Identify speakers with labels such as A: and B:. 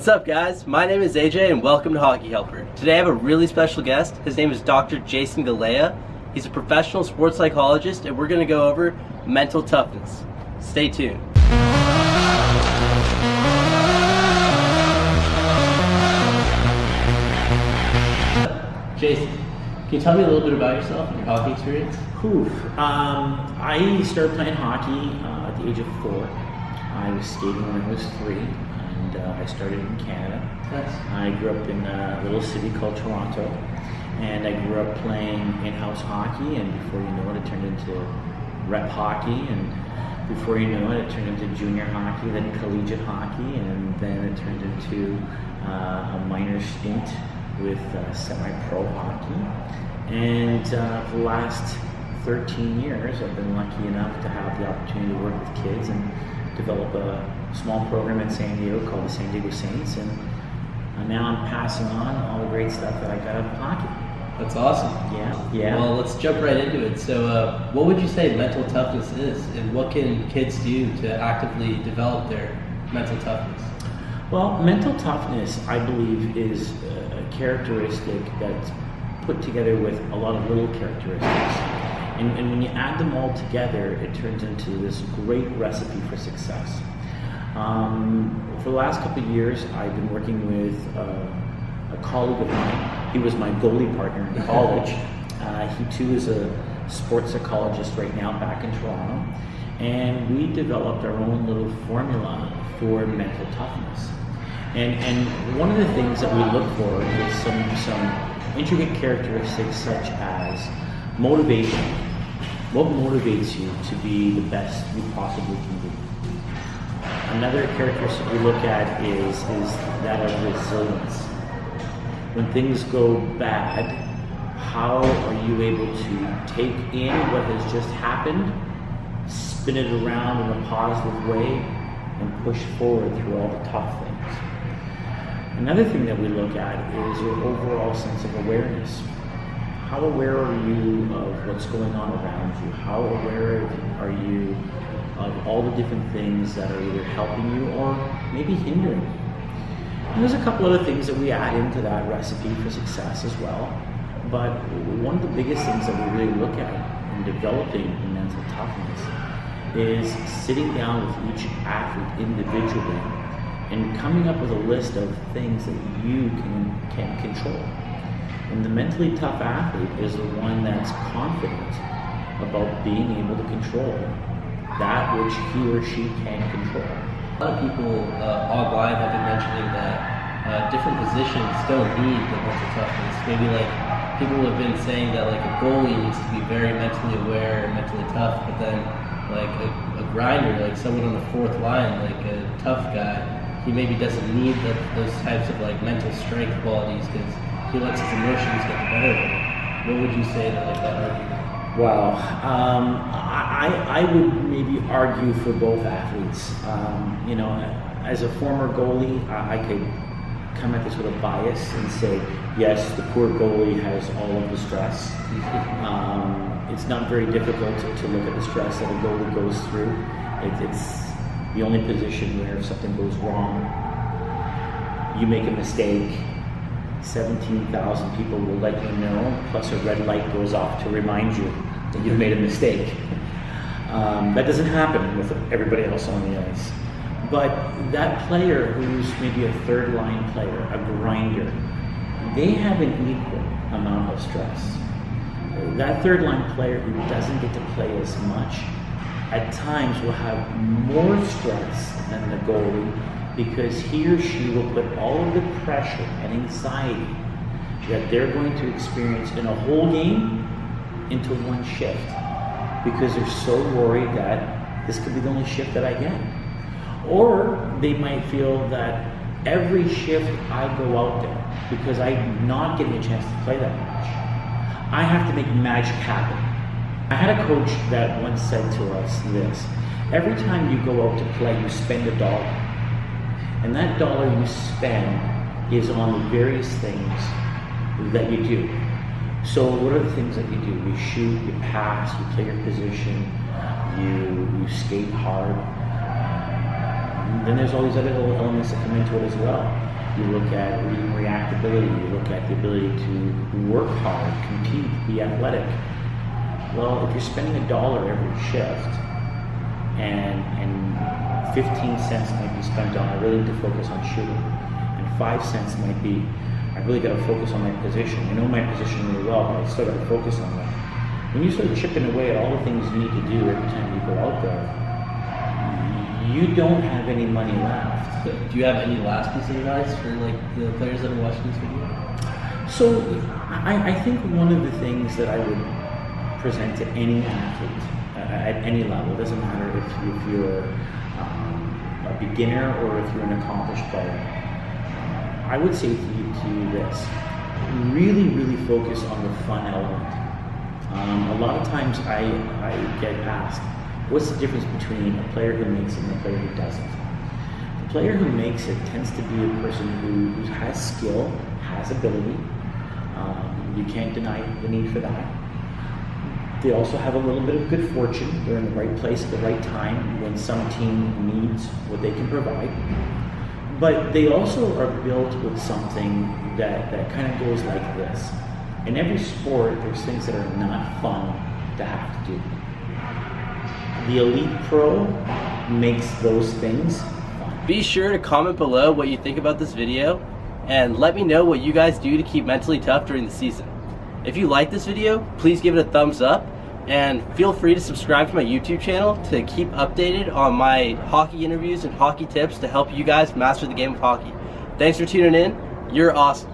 A: What's up guys, my name is AJ and welcome to Hockey Helper. Today I have a really special guest. His name is Dr. Jason Galea. He's a professional sports psychologist and we're going to go over mental toughness. Stay tuned. Jason, can you tell me a little bit about yourself and your hockey experience?
B: I started playing hockey at the age of 4. I was skating when I was 3. I started in Canada.
A: Nice.
B: I grew up in a little city called Toronto, and I grew up playing in-house hockey, and before you know it, it turned into rep hockey, and before you know it, it turned into junior hockey, then collegiate hockey, and then it turned into a minor stint with semi-pro hockey. And for the last 13 years, I've been lucky enough to have the opportunity to work with kids and develop a small program in San Diego called the San Diego Saints, and now I'm passing on all the great stuff that I got out of hockey.
A: That's awesome.
B: Yeah.
A: Well, let's jump right into it. So, what would you say mental toughness is, and what can kids do to actively develop their mental toughness?
B: Well, mental toughness, I believe, is a characteristic that's put together with a lot of little characteristics. And when you add them all together, it turns into this great recipe for success. For the last couple of years, I've been working with a colleague of mine. He was my goalie partner in college. He too is a sports psychologist right now back in Toronto. And we developed our own little formula for mental toughness. And one of the things that we look for is some intricate characteristics such as motivation. What motivates you to be the best you possibly can be? Another characteristic we look at is that of resilience. When things go bad, how are you able to take in what has just happened, spin it around in a positive way, and push forward through all the tough things? Another thing that we look at is your overall sense of awareness. How aware are you of what's going on around you? How aware are you of all the different things that are either helping you or maybe hindering you? And there's a couple other things that we add into that recipe for success as well. But one of the biggest things that we really look at in developing mental toughness is sitting down with each athlete individually and coming up with a list of things that you can control. And the mentally tough athlete is the one that's confident about being able to control that which he or she can control.
A: A lot of people online have been mentioning that different positions don't need the mental toughness. Maybe like people have been saying that like a goalie needs to be very mentally aware and mentally tough, but then like a grinder, like someone on the fourth line, like a tough guy, he maybe doesn't need those types of like mental strength qualities because he lets his emotions get the better of him. What would you say to like that argument?
B: Wow, I would maybe argue for both athletes. As a former goalie, I could come at this with a bias and say, yes, the poor goalie has all of the stress. It's not very difficult to look at the stress that a goalie goes through. It's the only position where if something goes wrong, you make a mistake, 17,000 people will let you know, plus a red light goes off to remind you that you've made a mistake. That doesn't happen with everybody else on the ice. But that player who's maybe a third line player, a grinder, they have an equal amount of stress. That third line player who doesn't get to play as much, at times will have more stress than the goalie, because he or she will put all of the pressure and anxiety that they're going to experience in a whole game into one shift, because they're so worried that this could be the only shift that I get. Or they might feel that every shift I go out there, because I'm not getting a chance to play that much, I have to make magic happen. I had a coach that once said to us this: every time you go out to play, you spend $1. And that dollar you spend is on the various things that you do. So what are the things that you do? You shoot, you pass, you play your position, you skate hard. Then there's all these other little elements that come into it as well. You look at reactability, you look at the ability to work hard, compete, be athletic. Well, if you're spending $1 every shift and 15 cents might be spent on, I really need to focus on shooting, and 5 cents might be, I really got to focus on my position. I know my position really well, but I still got to focus on that. When you start chipping away at all the things you need to do every time you go out there, you don't have any money left.
A: Do you have any last piece of advice for like the players that are watching this video?
B: So I think one of the things that I would present to any athlete at any level, it doesn't matter if you're a beginner or if you're an accomplished player, I would say to you this: really, really focus on the fun element. A lot of times I get asked, what's the difference between a player who makes it and a player who doesn't? The player who makes it tends to be a person who has skill, has ability. You can't deny the need for that. They also have a little bit of good fortune. They're in the right place at the right time when some team needs what they can provide. But they also are built with something that kind of goes like this. In every sport, there's things that are not fun to have to do. The elite pro makes those things fun.
A: Be sure to comment below what you think about this video, and let me know what you guys do to keep mentally tough during the season. If you like this video, please give it a thumbs up, and feel free to subscribe to my YouTube channel to keep updated on my hockey interviews and hockey tips to help you guys master the game of hockey. Thanks for tuning in. You're awesome.